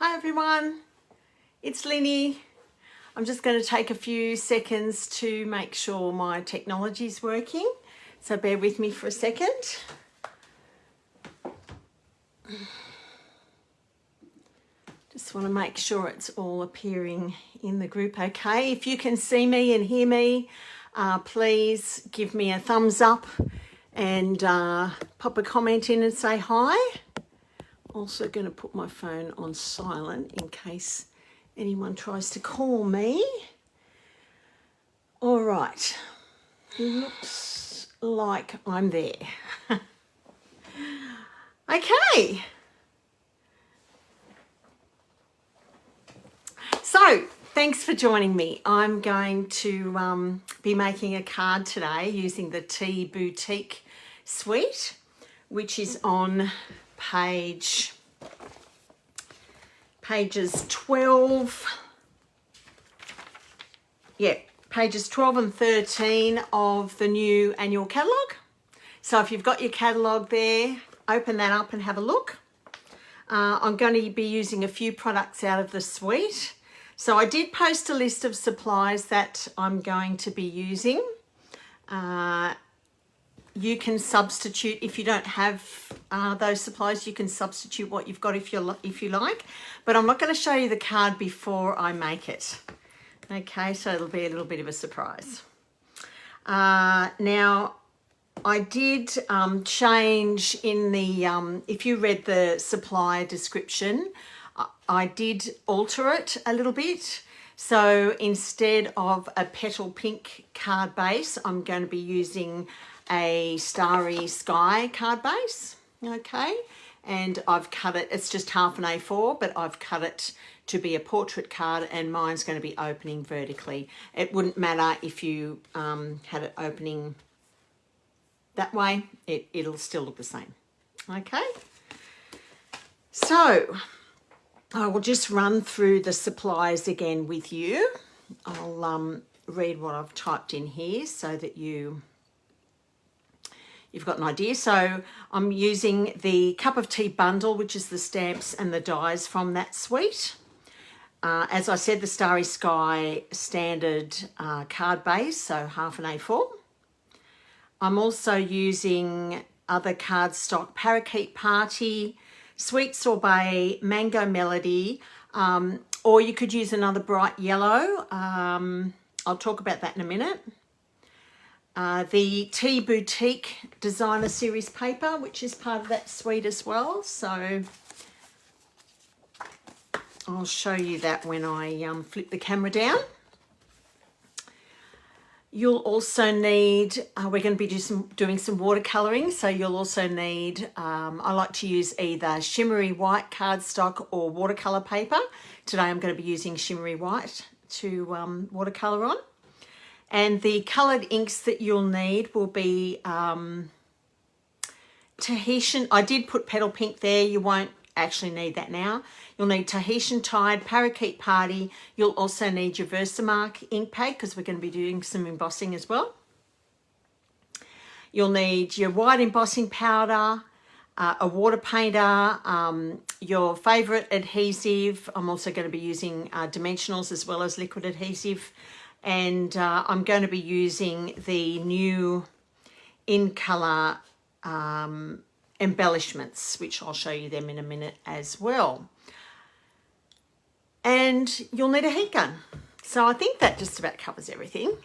Hi everyone, it's Linny. I'm just going to take a few seconds to make sure my technology is working, so bear with me for a second. Just want to make sure it's all appearing in the group okay. If you can see me and hear me, please give me a thumbs up and pop a comment in and say hi. Also going to put my phone on silent in case anyone tries to call me. All right, looks like I'm there. Okay. So thanks for joining me. I'm going to be making a card today using the Tea Boutique suite, which is on pages 12. Yeah, pages 12 and 13 of the new annual catalogue. So if you've got your catalogue there, open that up and have a look. I'm going to be using a few products out of the suite. So I did post a list of supplies that I'm going to be using. You can substitute, if you don't have those supplies, you can substitute what you've got if you like. But I'm not going to show you the card before I make it. Okay, so it'll be a little bit of a surprise. Now, I did change in the, if you read the supply description, I did alter it a little bit. So instead of a petal pink card base, I'm going to be using a Starry Sky card base, okay? And I've cut it, it's just half an A4, but I've cut it to be a portrait card and mine's going to be opening vertically. It wouldn't matter if you had it opening that way, it'll still look the same, okay? So I will just run through the supplies again with you. I'll read what I've typed in here so that you've got an idea. So I'm using the Cup of Tea bundle, which is the stamps and the dies from that suite. As I said, the Starry Sky standard card base, so half an A4. I'm also using other cardstock, Parakeet Party, Sweet Sorbet, Mango Melody, or you could use another bright yellow. I'll talk about that in a minute. The Tea Boutique Designer Series paper, which is part of that suite as well. So I'll show you that when I flip the camera down. You'll also need, we're going to be doing some watercolouring, so you'll also need, I like to use either shimmery white cardstock or watercolour paper. Today I'm going to be using shimmery white to watercolour on. And the coloured inks that you'll need will be Tahitian. I did put petal pink there. You won't actually need that now. You'll need Tahitian Tide, Parakeet Party. You'll also need your Versamark ink pad because we're going to be doing some embossing as well. You'll need your white embossing powder, a water painter, your favourite adhesive. I'm also going to be using dimensionals as well as liquid adhesive. And I'm going to be using the new In Colour embellishments, which I'll show you them in a minute as well. And you'll need a heat gun. So I think that just about covers everything.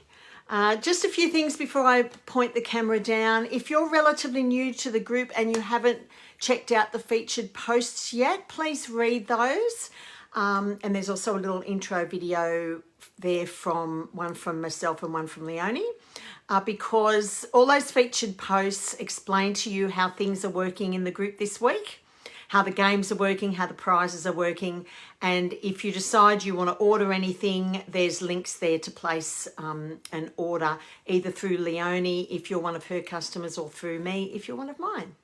Just a few things before I point the camera down. If you're relatively new to the group and you haven't checked out the featured posts yet, please read those. And there's also a little intro video there from one from myself and one from Leonie, because all those featured posts explain to you how things are working in the group this week, how the games are working, how the prizes are working. And if you decide you want to order anything, there's links there to place an order either through Leonie if you're one of her customers or through me if you're one of mine.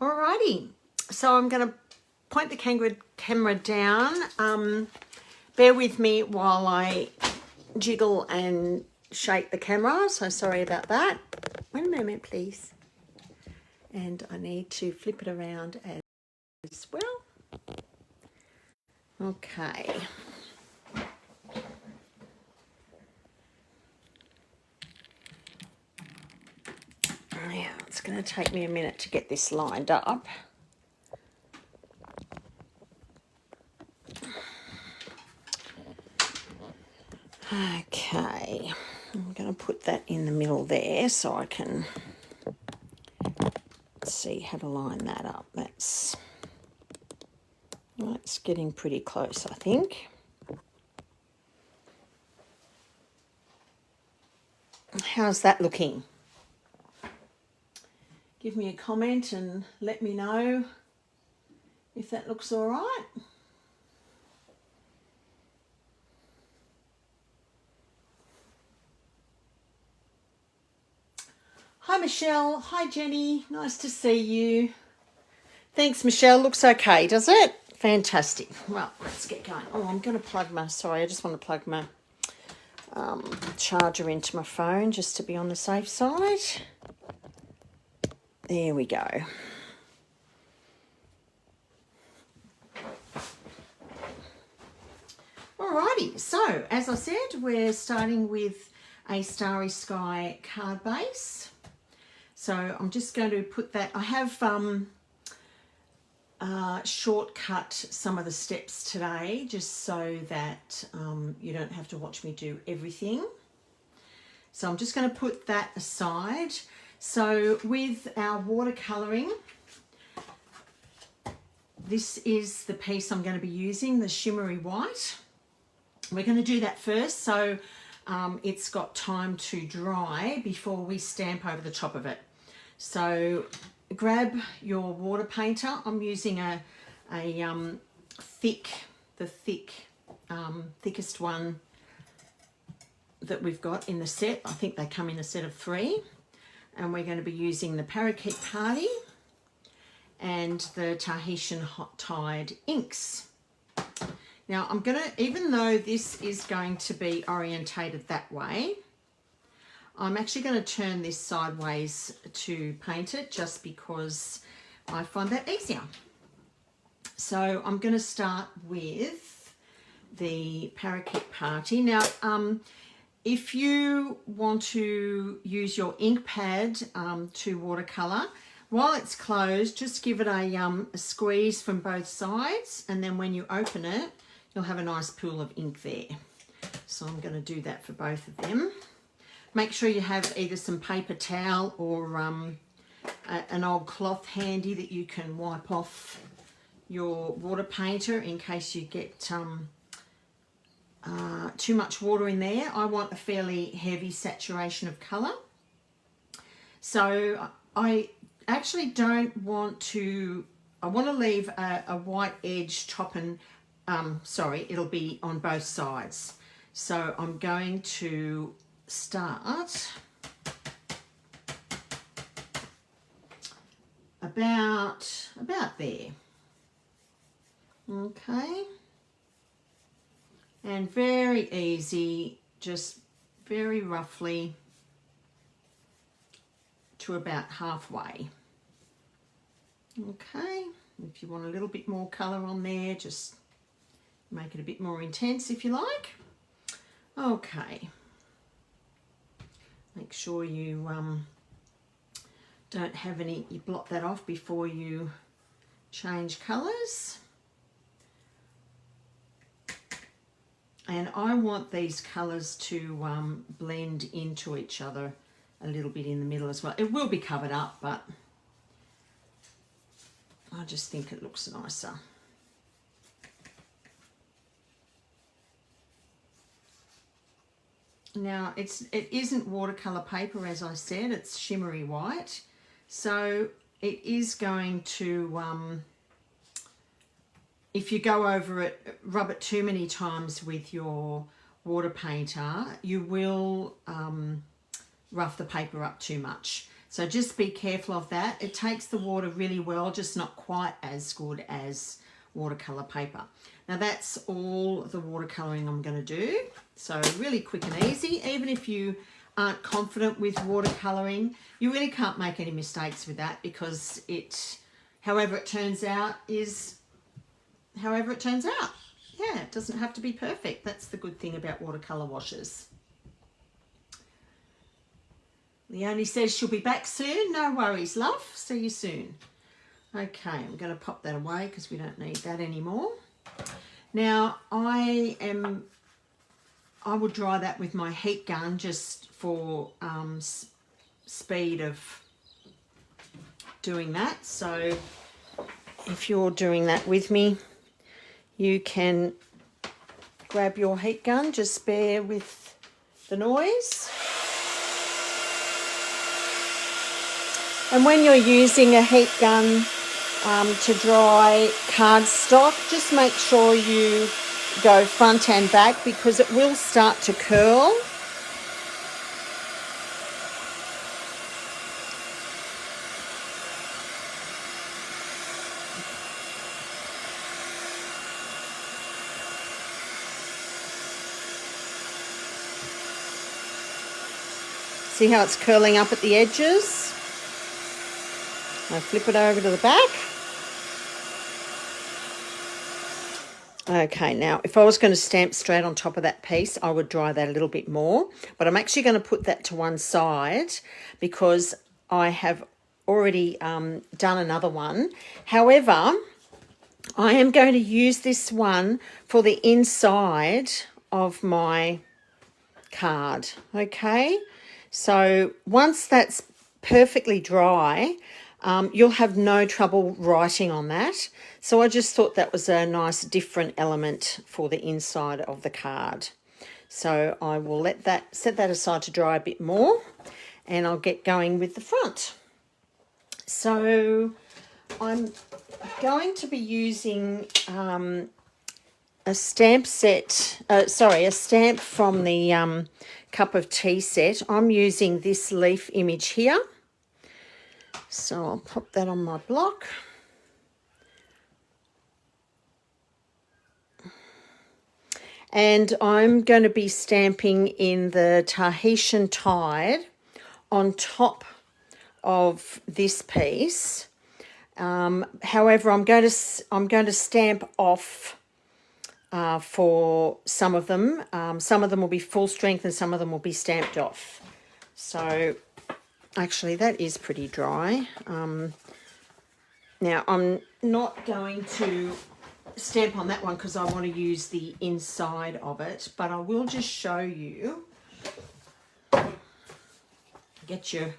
Alrighty, so I'm going to point the camera down. Bear with me while I jiggle and shake the camera, so sorry about that. One moment, please. And I need to flip it around as well. Okay. Now, it's going to take me a minute to get this lined up. Okay, I'm going to put that in the middle there so I can see how to line that up. That's getting pretty close, I think. How's that looking? Give me a comment and let me know if that looks all right. Hi Michelle, hi Jenny, nice to see you. Thanks Michelle, looks okay, does it? Fantastic. Well, let's get going. Oh, I'm going to plug my, sorry, I just want to plug my charger into my phone just to be on the safe side. There we go. Alrighty, so as I said, we're starting with a Starry Sky card base. So I'm just going to put that, I have shortcut some of the steps today just so that you don't have to watch me do everything. So I'm just going to put that aside. So with our watercolouring, this is the piece I'm going to be using, the shimmery white. We're going to do that first so it's got time to dry before we stamp over the top of it. So grab your water painter. I'm using a thickest one that we've got in the set. I think they come in a set of 3. And we're going to be using the Parakeet Party and the Tahitian Hot Tide inks. Now I'm going to, even though this is going to be orientated that way, I'm actually going to turn this sideways to paint it just because I find that easier. So I'm going to start with the Parakeet Party. Now, if you want to use your ink pad to watercolour, while it's closed, just give it a squeeze from both sides, and then when you open it, you'll have a nice pool of ink there. So I'm going to do that for both of them. Make sure you have either some paper towel or an old cloth handy that you can wipe off your water painter in case you get too much water in there. I want a fairly heavy saturation of colour. So I actually don't want to, I want to leave a white edge top and, sorry, it'll be on both sides. So I'm going to start about there. Okay. And very easy, just very roughly to about halfway. Okay, if you want a little bit more colour on there, just make it a bit more intense if you like. Okay, make sure you don't have any, you blot that off before you change colours. And I want these colours to blend into each other a little bit in the middle as well. It will be covered up, but I just think it looks nicer. Now, it isn't watercolour paper, as I said, it's shimmery white. So it is going to, if you go over it, rub it too many times with your water painter, you will rough the paper up too much. So just be careful of that. It takes the water really well, just not quite as good as watercolour paper. Now that's all the watercolouring I'm going to do. So really quick and easy. Even if you aren't confident with watercolouring, you really can't make any mistakes with that because it, however it turns out, is however it turns out. yeah, it doesn't have to be perfect. That's the good thing about watercolour washes. Leonie says she'll be back soon. No worries, love. See you soon. Okay, I'm going to pop that away because we don't need that anymore. Now, I will dry that with my heat gun just for speed of doing that. So if you're doing that with me, you can grab your heat gun, just bear with the noise. And when you're using a heat gun to dry cardstock, just make sure you go front and back because it will start to curl. See how it's curling up at the edges? I flip it over to the back. Okay, now if I was going to stamp straight on top of that piece, I would dry that a little bit more. But I'm actually going to put that to one side because I have already done another one. However, I am going to use this one for the inside of my card. Okay, so once that's perfectly dry, you'll have no trouble writing on that. So I just thought that was a nice different element for the inside of the card. So I will set that aside to dry a bit more, and I'll get going with the front. So I'm going to be using a stamp set, a stamp from the cup of tea set. I'm using this leaf image here. So I'll pop that on my block. And I'm going to be stamping in the Tahitian Tide on top of this piece. However, I'm going to stamp off for some of them. Some of them will be full strength and some of them will be stamped off. So actually that is pretty dry. Now I'm not going to stamp on that one because I want to use the inside of it, but I will just show you. Get your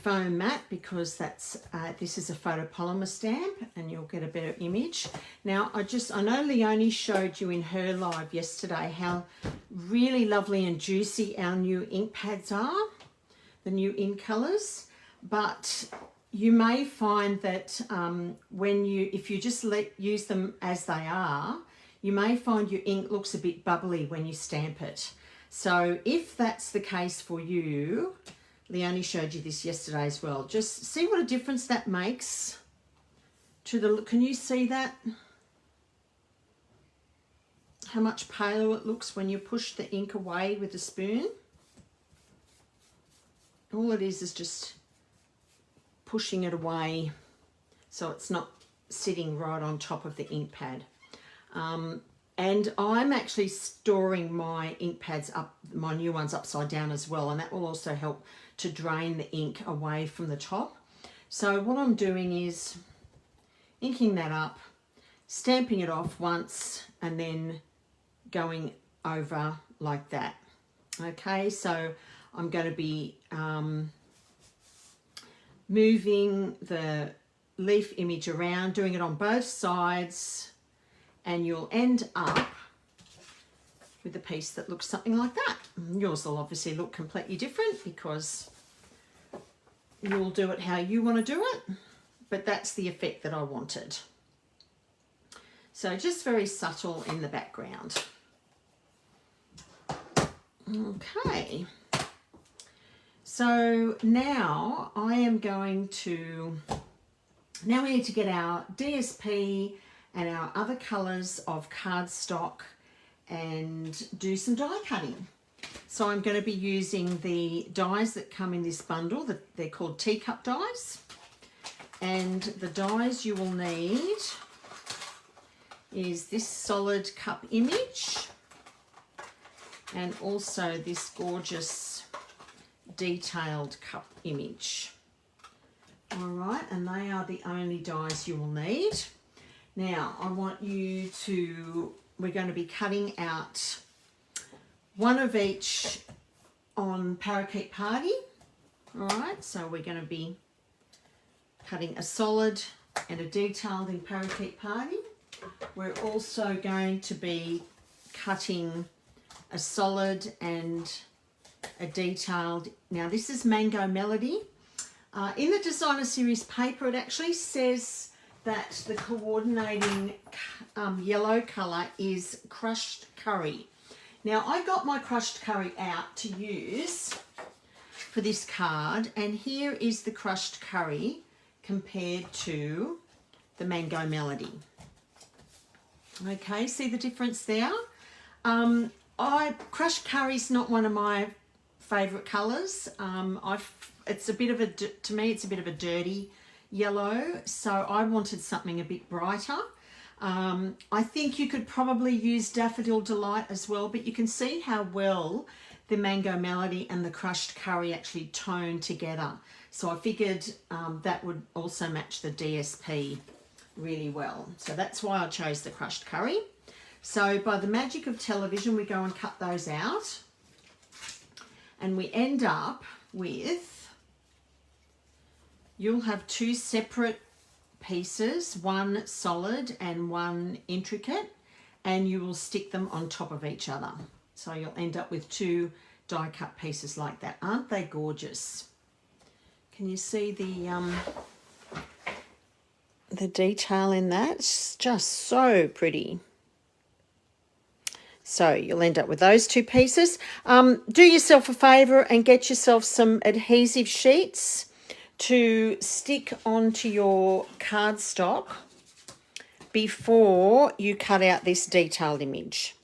foam mat because that's this is a photopolymer stamp and you'll get a better image. Now I know Leonie showed you in her live yesterday how really lovely and juicy our new ink pads are, the new ink colours, but you may find that if you just use them as they are, you may find your ink looks a bit bubbly when you stamp it. So if that's the case for you, Leonie showed you this yesterday as well. Just see what a difference that makes to the look. Can you see that? How much paler it looks when you push the ink away with a spoon. All it is just pushing it away so it's not sitting right on top of the ink pad. And I'm actually storing my ink pads up, my new ones upside down as well, and that will also help to drain the ink away from the top. So what I'm doing is inking that up, stamping it off once, and then going over like that. Okay, so I'm going to be moving the leaf image around, doing it on both sides, and you'll end up with a piece that looks something like that. Yours will obviously look completely different because you'll do it how you want to do it, but that's the effect that I wanted. So just very subtle in the background. Okay. So now I am going to, now we need to get our DSP and our other colours of cardstock and do some die cutting. So I'm going to be using the dies that come in this bundle. They're called teacup dies. And the dies you will need is this solid cup image and also this gorgeous detailed cup image. All right, and they are the only dies you will need. Now, I want you to, we're going to be cutting out one of each on Parakeet Party. All right, so we're going to be cutting a solid and a detailed in Parakeet Party. We're also going to be cutting a solid and a detailed. Now, this is Mango Melody. In the Designer Series paper, it actually says that the coordinating yellow colour is crushed curry. Now, I got my crushed curry out to use for this card, and here is the crushed curry compared to the Mango Melody. Okay, see the difference there? Crushed curry's not one of my favourite colours. It's a bit of to me, it's a bit of a dirty yellow, so I wanted something a bit brighter. I think you could probably use Daffodil Delight as well, but you can see how well the Mango Melody and the crushed curry actually tone together. So I figured that would also match the DSP really well. So that's why I chose the crushed curry. So by the magic of television, we go and cut those out, and we end up with, you'll have two separate pieces, one solid and one intricate, and you will stick them on top of each other. So you'll end up with two die cut pieces like that. Aren't they gorgeous? Can you see the detail in that? It's just so pretty. So you'll end up with those two pieces. Do yourself a favour and get yourself some adhesive sheets to stick onto your cardstock before you cut out this detailed image.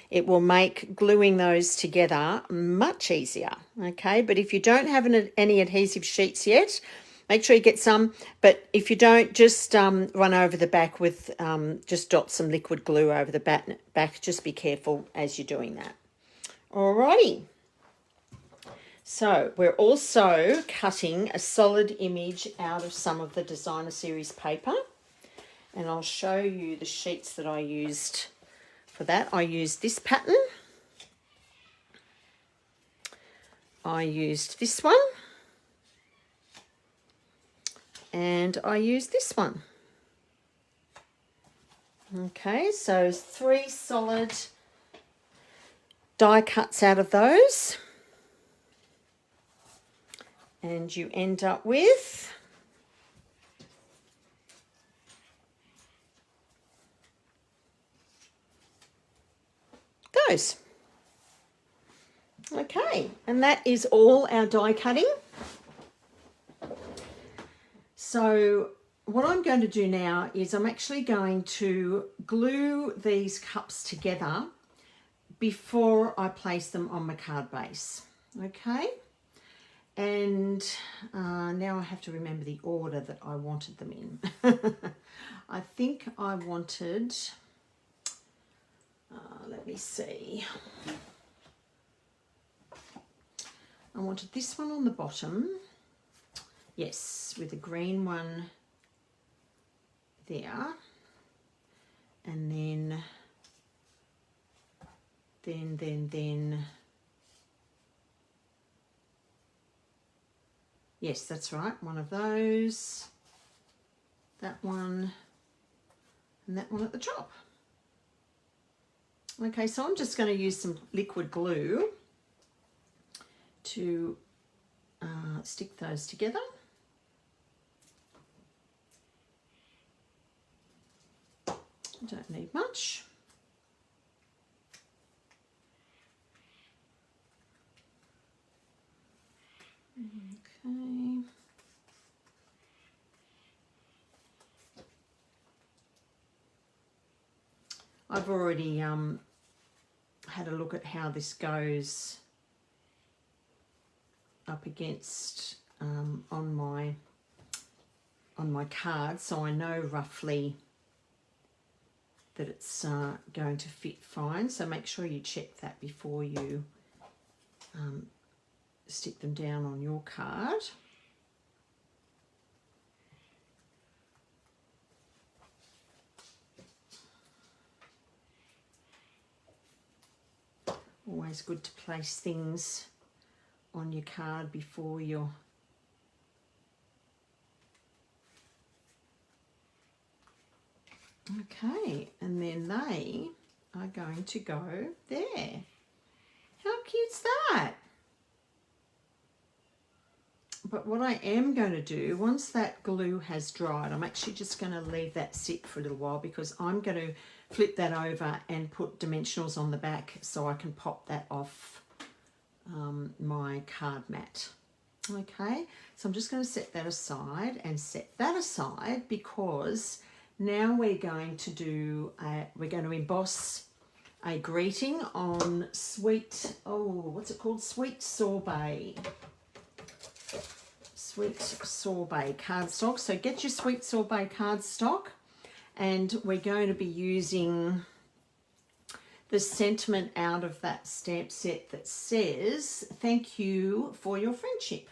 It will make gluing those together much easier, okay? But if you don't have any adhesive sheets yet, make sure you get some. But if you don't, just run over the back with, just dot some liquid glue over the back. Just be careful as you're doing that. Alrighty. So we're also cutting a solid image out of some of the Designer Series paper, and I'll show you the sheets that I used for that. I used this pattern. I used this one. And I used this one. Okay, so 3 solid die cuts out of those. And you end up with those. Okay, and that is all our die cutting. So what I'm going to do now is I'm actually going to glue these cups together before I place them on my card base. Okay. And now I have to remember the order that I wanted them in. I think I wanted, let me see. I wanted this one on the bottom. Yes, with a green one there. And then yes, that's right, one of those, that one, and that one at the top. Okay, so I'm just going to use some liquid glue to stick those together. I don't need much. Okay. I've already had a look at how this goes up against on my card, so I know roughly that it's going to fit fine. So make sure you check that before you stick them down on your card. Always good to place things on your card before you're okay, and then they are going to go there. How cute's that? But what I am going to do, once that glue has dried, I'm actually just going to leave that sit for a little while, because I'm going to flip that over and put dimensionals on the back so I can pop that off my card mat. Okay, so I'm just going to set that aside and set that aside, because now we're going to do, we're going to emboss a greeting on sweet, what's it called? Sweet sorbet. Sweet sorbet cardstock. So get your sweet sorbet cardstock, and we're going to be using the sentiment out of that stamp set that says, "Thank you for your friendship."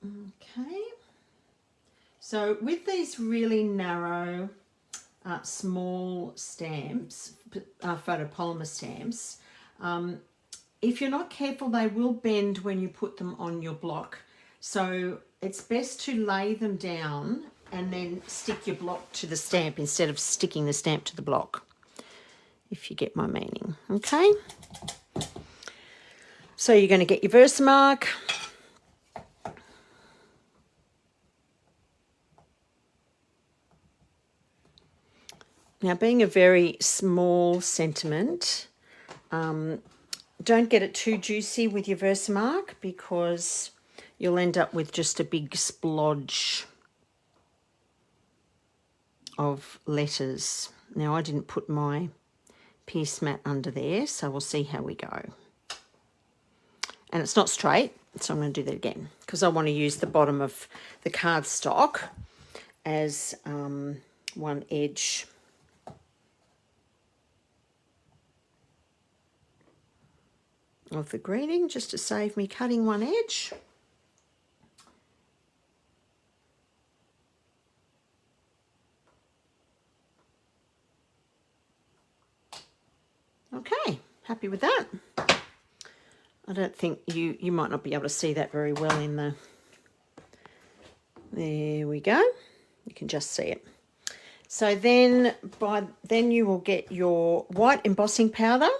Okay. So with these really narrow, small stamps, photopolymer stamps, if you're not careful, they will bend when you put them on your block. So it's best to lay them down and then stick your block to the stamp instead of sticking the stamp to the block, if you get my meaning. Okay. So you're going to get your Versamark. Now, being a very small sentiment, don't get it too juicy with your Versamark, because you'll end up with just a big splodge of letters. Now, I didn't put my Pierce mat under there, so we'll see how we go. And it's not straight, so I'm going to do that again, because I want to use the bottom of the cardstock as one edge. Of the greeting, just to save me cutting one edge. Okay, happy with that. I don't think you might not be able to see that very well in the, there we go. You can just see it. So then you will get your white embossing powder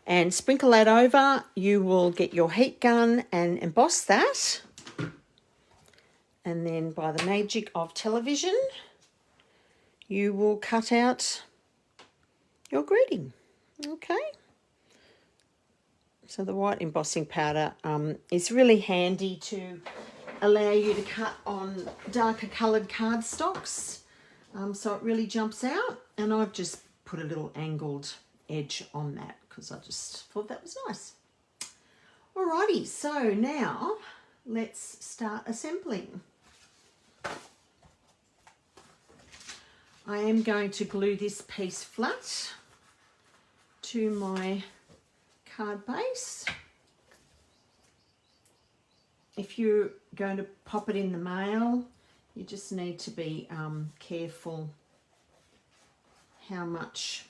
and sprinkle that over. You will get your heat gun and emboss that. And then by the magic of television, you will cut out your greeting. Okay. So the white embossing powder is really handy to allow you to cut on darker coloured cardstocks. So it really jumps out. And I've just put a little angled edge on that because I just thought that was nice. Alrighty, so now let's start assembling. I am going to glue this piece flat to my card base. If you're going to pop it in the mail, you just need to be careful how much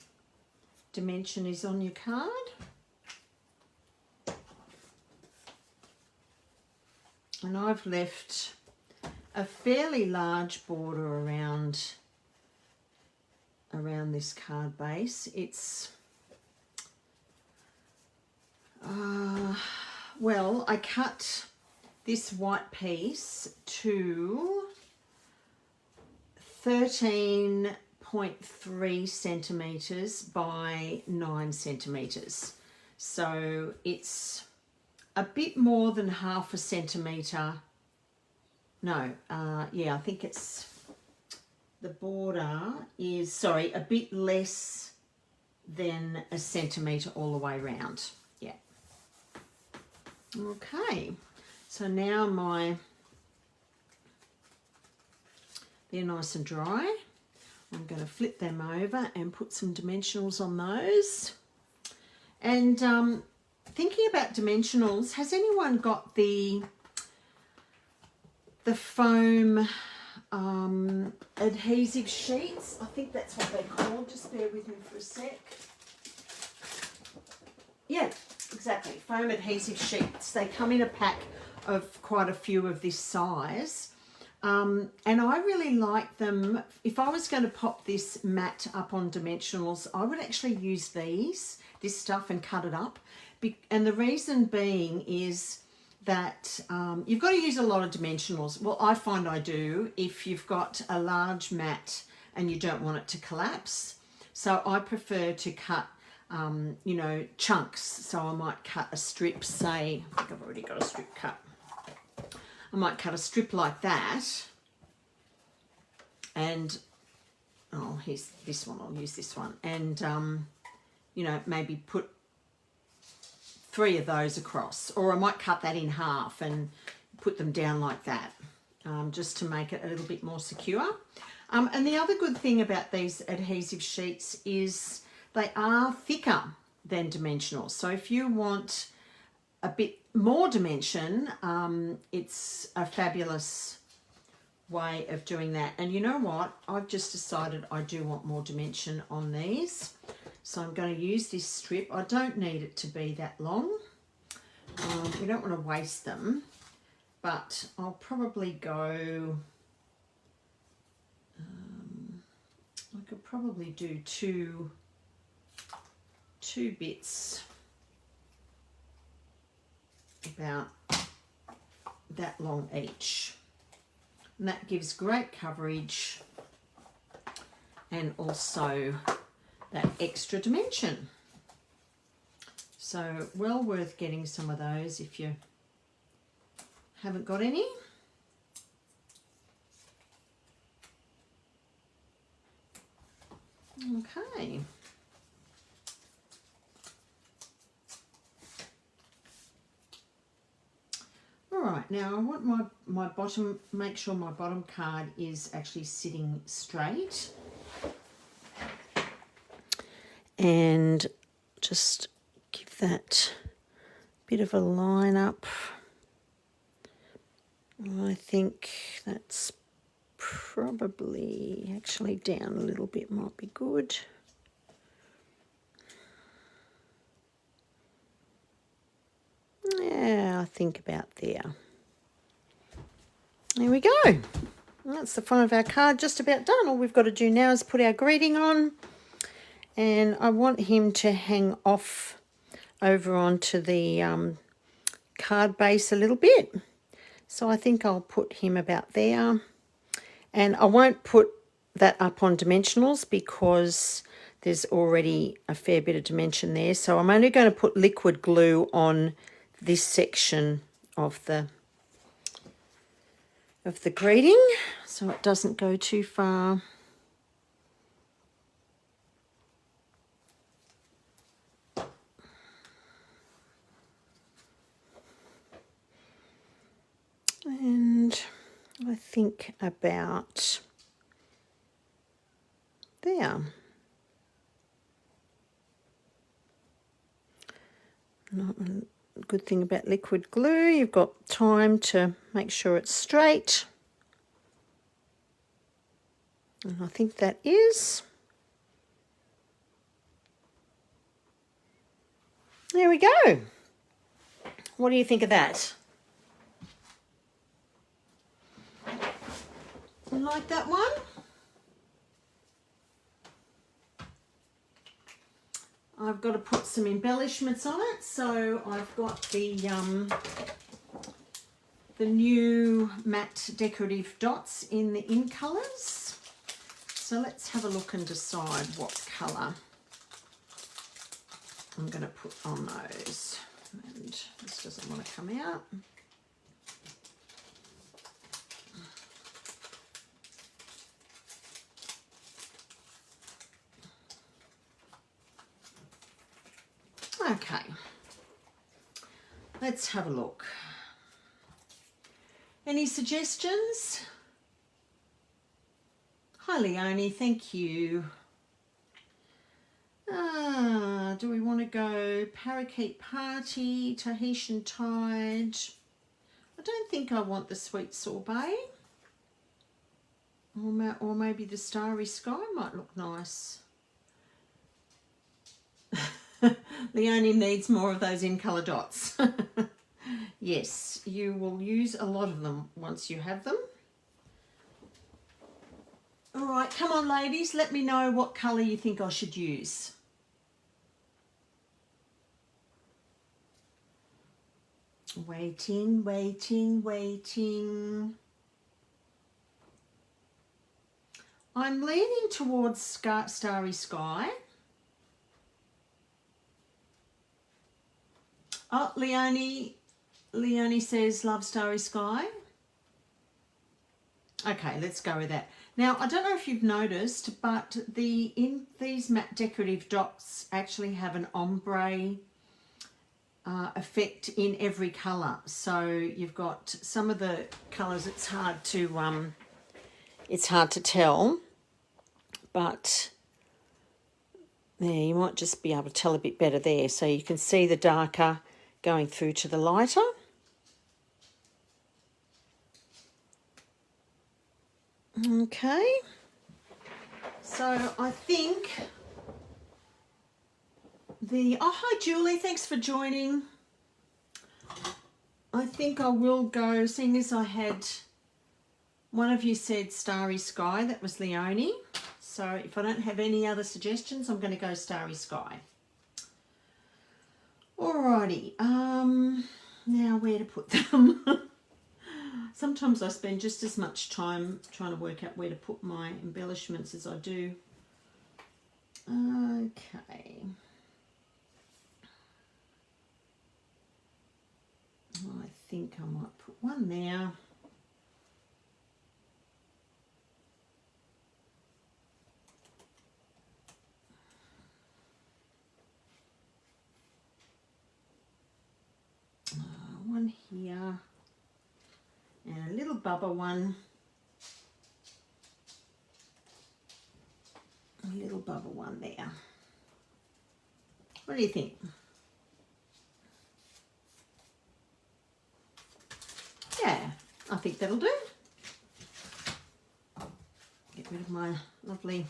dimension is on your card. And I've left a fairly large border around this card base. It's well, I cut this white piece to 13.3 centimetres by 9 centimetres. So it's a bit more than half a centimetre. No, yeah, I think it's, the border is, sorry, a bit less than a centimetre all the way around. Yeah. Okay, so now They're nice and dry. I'm going to flip them over and put some dimensionals on those. And thinking about dimensionals, has anyone got the foam adhesive sheets? I think that's what they're called. Just bear with me for a sec. Yeah, exactly. Foam adhesive sheets. They come in a pack of quite a few of this size. And I really like them. If I was going to pop this mat up on dimensionals, I would actually use this stuff and cut it up. And the reason being is that you've got to use a lot of dimensionals. Well, I find I do if you've got a large mat and you don't want it to collapse. So I prefer to cut, you know, chunks. So I might cut a strip, say, I think I've already got a strip cut. I might cut a strip like that, and oh, here's this one, I'll use this one, and you know, maybe put 3 of those across, or I might cut that in half and put them down like that, just to make it a little bit more secure. And the other good thing about these adhesive sheets is they are thicker than dimensionals. So if you want a bit more dimension, it's a fabulous way of doing that. And you know what? I've just decided I do want more dimension on these. So I'm going to use this strip. I don't need it to be that long. We don't want to waste them, but I'll probably go, I could probably do two bits about that long each, and that gives great coverage and also that extra dimension. So well worth getting some of those if you haven't got any. Okay. Alright, now I want my bottom, make sure my bottom card is actually sitting straight. And just give that bit of a line up. I think that's probably actually down a little bit might be good. Yeah, I think about there. There we go. That's the front of our card just about done. All we've got to do now is put our greeting on. And I want him to hang off over onto the card base a little bit. So I think I'll put him about there. And I won't put that up on dimensionals because there's already a fair bit of dimension there. So I'm only going to put liquid glue on this section of the greeting so it doesn't go too far. And I think about there. Not a good thing about liquid glue, you've got time to make sure it's straight. And I think that is. There we go. What do you think of that? You like that one? I've got to put some embellishments on it, so I've got the new matte decorative dots in the In Colours. So let's have a look and decide what colour I'm going to put on those. And this doesn't want to come out. Okay, let's have a look. Any suggestions? Hi, Leonie. Thank you. Do we want to go Parakeet Party, Tahitian Tide? I don't think I want the Sweet Sorbet. Or maybe the Starry Sky might look nice. Leonie needs more of those in colour dots. Yes, you will use a lot of them once you have them. All right, come on, ladies. Let me know what colour you think I should use. Waiting, waiting, waiting. I'm leaning towards Starry Sky. Oh, Leonie says love Starry Sky. Okay, let's go with that. Now, I don't know if you've noticed, but these matte decorative dots actually have an ombre effect in every colour. So you've got some of the colours. It's hard to tell, but there you might just be able to tell a bit better there. So you can see the darker going through to the lighter. Okay, so I think hi Julie, thanks for joining. I think I will go, seeing as I had, one of you said Starry Sky, that was Leonie. So if I don't have any other suggestions, I'm going to go Starry Sky. Alrighty, now where to put them? Sometimes I spend just as much time trying to work out where to put my embellishments as I do. Okay. I think I might put one there. One here. And a little Bubba one. A little Bubba one there. What do you think? Yeah, I think that'll do. Get rid of my lovely...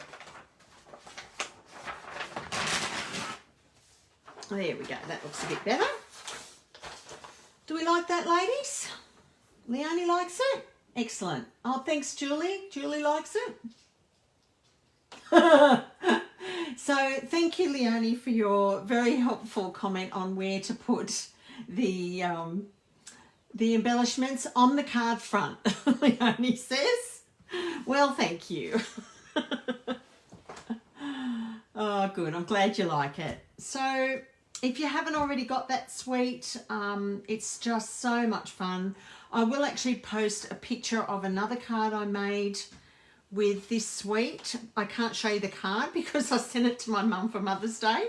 There we go, that looks a bit better. Do we like that, ladies? Leonie likes it? Excellent. Oh, thanks, Julie. Julie likes it. So thank you, Leonie, for your very helpful comment on where to put the embellishments on the card front. Leonie says, well, thank you. Oh, good. I'm glad you like it. So if you haven't already got that suite, it's just so much fun. I will actually post a picture of another card I made with this suite. I can't show you the card because I sent it to my mum for Mother's Day,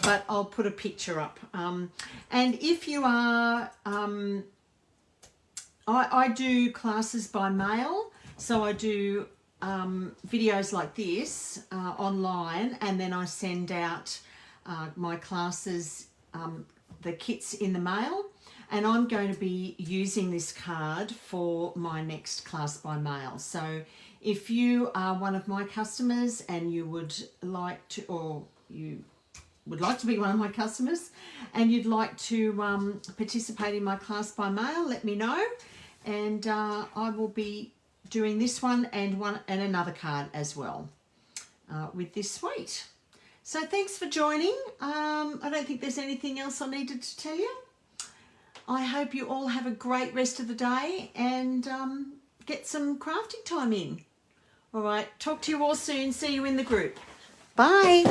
but I'll put a picture up. And if you are, I do classes by mail, so I do videos like this online, and then I send out my classes, the kits in the mail, and I'm going to be using this card for my next class by mail. So if you are one of my customers and you would like to, or you would like to be one of my customers and you'd like to participate in my class by mail, let me know, and I will be doing this one and another card as well with this suite. So thanks for joining. I don't think there's anything else I needed to tell you. I hope you all have a great rest of the day and get some crafting time in. All right, talk to you all soon. See you in the group. Bye.